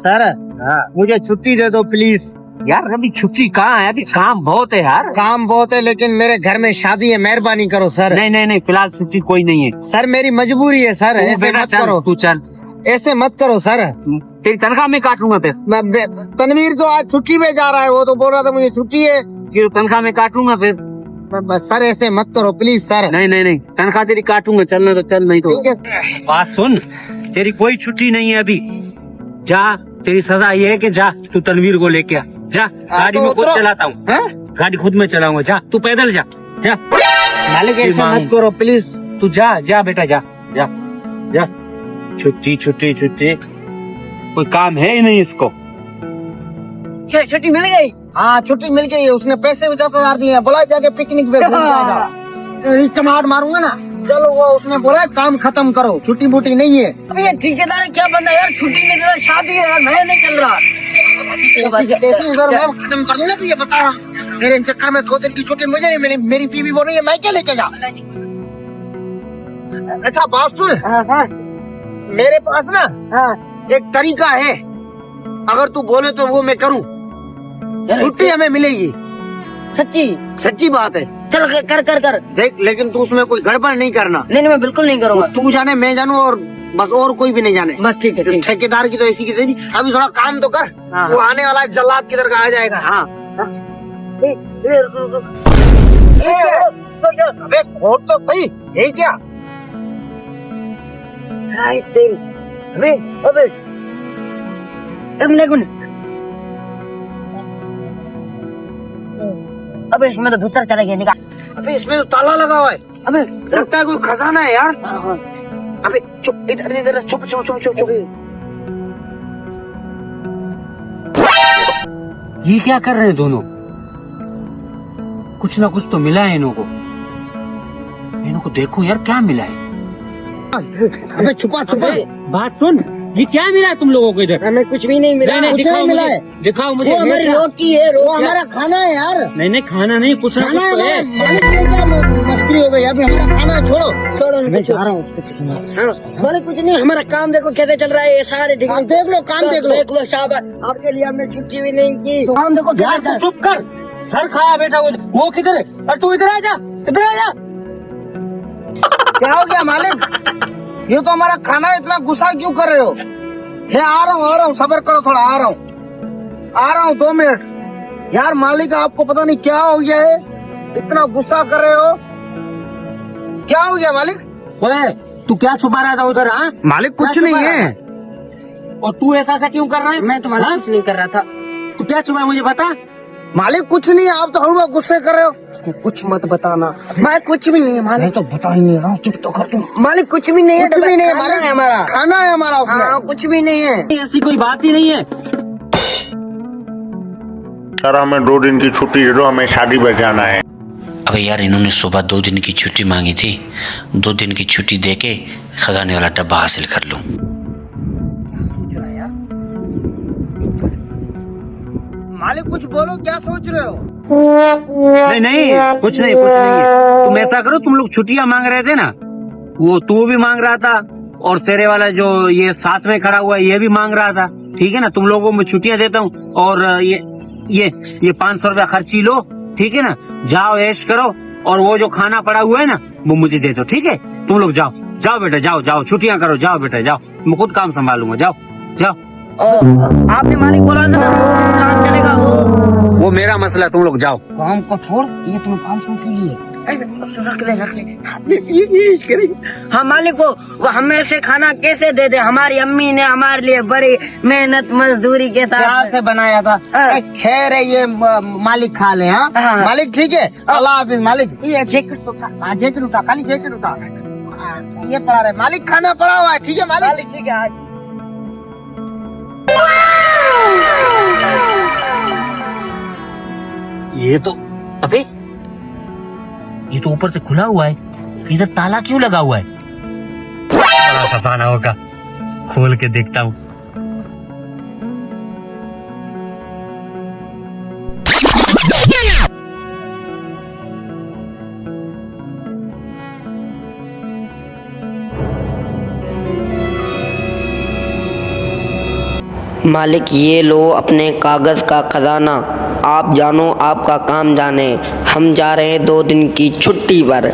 Sir मुझे छुट्टी दे दो प्लीज। यार अभी छुट्टी कहाँ है, अभी काम बहुत है यार। काम बहुत है लेकिन मेरे घर में शादी है, मेहरबानी करो सर। नहीं नहीं नहीं, फिलहाल छुट्टी कोई नहीं है। सर मेरी मजबूरी है सर, तू ऐसे बेटा मत चल, करो, तू चल। ऐसे मत करो सर। तेरी तनख्वाह में काटूंगा फिर। तनवीर तो आज छुट्टी पे जा रहा है, वो तो बोल रहा था मुझे छुट्टी है। फिर तनख्वाह में काटूंगा फिर। सर ऐसे मत करो प्लीज सर। नहीं नहीं नहीं, तनख्वाह तेरी काटूंगा, चलना तो चल, नहीं तो ठीक है। बात सुन, तेरी कोई छुट्टी नहीं है अभी। जा, तेरी सजा ये है कि जा तू तनवीर को लेके आ। जा, गाड़ी में खुद चलाता हूँ, गाड़ी खुद में चलाऊंगा। जा तू पैदल जा, जा। मालिक ऐसे मत करो प्लीज। तू जा जा बेटा, जा जा जा। छुट्टी छुट्टी छुट्टी, कोई काम है ही नहीं इसको। क्या छुट्टी मिल गई? हाँ छुट्टी मिल गई, उसने पैसे भी 10,000 दिए, बोला जाके पिकनिक पे घूम जाएगा। टमाट मारूंगा ना। चलो वो उसने बोला काम खत्म करो, छुट्टी बूटी नहीं है। अबे ये ठेकेदार क्या बंदा यार, छुट्टी नहीं दे रहा, शादी है यार, मैं नहीं चल रहा। मैं खत्म कर दूंगा, तुझे बता रहा हूँ। मेरे चक्कर में 2 दिन की छुट्टी मुझे नहीं मिली, मेरी बीवी बोल रही है मैं क्या लेके जा। अच्छा बात सुन, मेरे पास ना एक तरीका है, अगर तू बोले तो वो मैं करूँ, छुट्टी हमें मिलेगी। सच्ची सच्ची बात है। चल कर कर कर। देख लेकिन तू उसमें कोई गड़बड़ नहीं करना। नहीं मैं बिल्कुल नहीं करूंगा। तू जाने मैं जानू और बस, और कोई भी नहीं जाने। बस ठीक है, इस ठेकेदार की तो ऐसी की तेरी। अभी थोड़ा काम तो कर, वो आने वाला है, जल्लाद किधर का आ जाएगा। हाँ अबे खोल तो सही, यही क्या? अबे अबे अबे इसमें तो भीतर चले गए, निकाल। अबे इसमें तो ताला लगा हुआ है। अबे लगता है कोई खजाना है यार। अबे चुप, इधर इधर, चुप चुप चुप चुप। ये क्या कर रहे हैं दोनों? कुछ ना कुछ तो मिला है इन्हों को। इन्हों को देखो यार क्या मिला है। अबे छुपा छुपा। बात सुन, ये क्या मिला है तुम लोगों को इधर? हमें कुछ भी नहीं मिला। नहीं कुछ दिखाओ नहीं मिला मुझे, है। दिखाओ मुझे। वो हमारी रोटी है, वो हमारा खाना है यार। नहीं नहीं, खाना नहीं, कुछ ना कुछ खाना तो है। है। मालिक ये क्या मस्करी हो गई? अभी हमारा खाना है, छोड़ो छोड़ो मैं जा रहा हूँ उसको कुछ ना। हमारे कुछ नहीं, हमारा काम देखो कैसे चल रहा है, ये सारे ठीक काम देख लो, काम देख लो। देख लो शाबाश, आपके लिए हमने छुट्टी भी नहीं की। काम देखो यार तू चुप कर, सर खाया बेटा। वो किधर है? और तू इधर आ जा, इधर आ जा। क्या हो गया मालिक? ये तो हमारा खाना है, इतना गुस्सा क्यों कर रहे हो? मैं आ रहा हूँ, सब्र करो थोड़ा, आ रहा हूँ 2 मिनट। यार मालिक आपको पता नहीं क्या हो गया है, इतना गुस्सा कर रहे हो, क्या हो गया मालिक? ओए तू क्या छुपा रहा था उधर? हाँ मालिक कुछ क्या नहीं छुपा रहा है। था? और तू ऐसा सा क्यों कर रहा है? मैं तुम्हारा हाँ? कुछ नहीं कर रहा था। तू क्या छुपा है मुझे बता। मालिक कुछ नहीं है, आप तो हर वक्त गुस्से कर रहे हो। कुछ मत बताना। मैं कुछ भी नहीं है मालिक। मैं तो बता ही नहीं रहा हूँ, चुप तो कर तुम। मालिक कुछ भी नहीं है, कुछ भी नहीं है खाना मालिक, है हमारा। खाना है हमारा उसमें। हाँ कुछ भी नहीं है। ऐसी कोई बात ही नहीं है। सर हमें 2 दिन की छुट्टी दे दो, हमें शादी पर जाना है। अबे यार इन्होंने सुबह 2 दिन की छुट्टी मांगी थी, 2 दिन की छुट्टी देके खजाने वाला डब्बा हासिल कर लूं। मालिक कुछ बोलो, क्या सोच रहे हो? नहीं नहीं, कुछ नहीं है। तुम ऐसा करो, तुम लोग छुट्टियां मांग रहे थे ना, वो तू भी मांग रहा था और तेरे वाला जो ये साथ में खड़ा हुआ है ये भी मांग रहा था। ठीक है ना, तुम लोगों को मैं छुट्टियां देता हूँ और ये 500 रुपया खर्ची लो। ठीक है ना, जाओ ऐश करो और वो जो खाना पड़ा हुआ है ना वो मुझे दे दो। ठीक है, तुम लोग जाओ जाओ बेटा, जाओ जाओ, छुट्टियां करो, जाओ बेटा जाओ, मैं खुद काम संभालूंगा। जाओ जाओ। आपने मालिक बोला था ना 2 दिन काम चलेगा, वो मेरा मसला, तुम लोग जाओ। काम को छोड़, ये तुम्हें 500 के लिए। रख ले। हाँ मालिक वो हमें से खाना कैसे दे दे? हमारी अम्मी ने हमारे लिए बड़ी मेहनत मजदूरी के प्यार साथ से बनाया था। खैर है, ये मालिक खा ले। हाँ मालिक ठीक है, अल्लाह हाफिज मालिक। ये जैकेट तो हाँ जैकेट उठा, खाली जैकेट उठा। ये पड़ा रहे, मालिक खाना पड़ा हुआ है। ठीक है मालिक, ठीक है। ये तो अबे ये तो ऊपर से खुला हुआ है, इधर ताला क्यों लगा हुआ है? बड़ा खजाना होगा, खोल के देखता हूँ। मालिक ये लो अपने कागज का खजाना, आप जानो आपका काम जाने, हम जा रहे हैं 2 दिन की छुट्टी पर।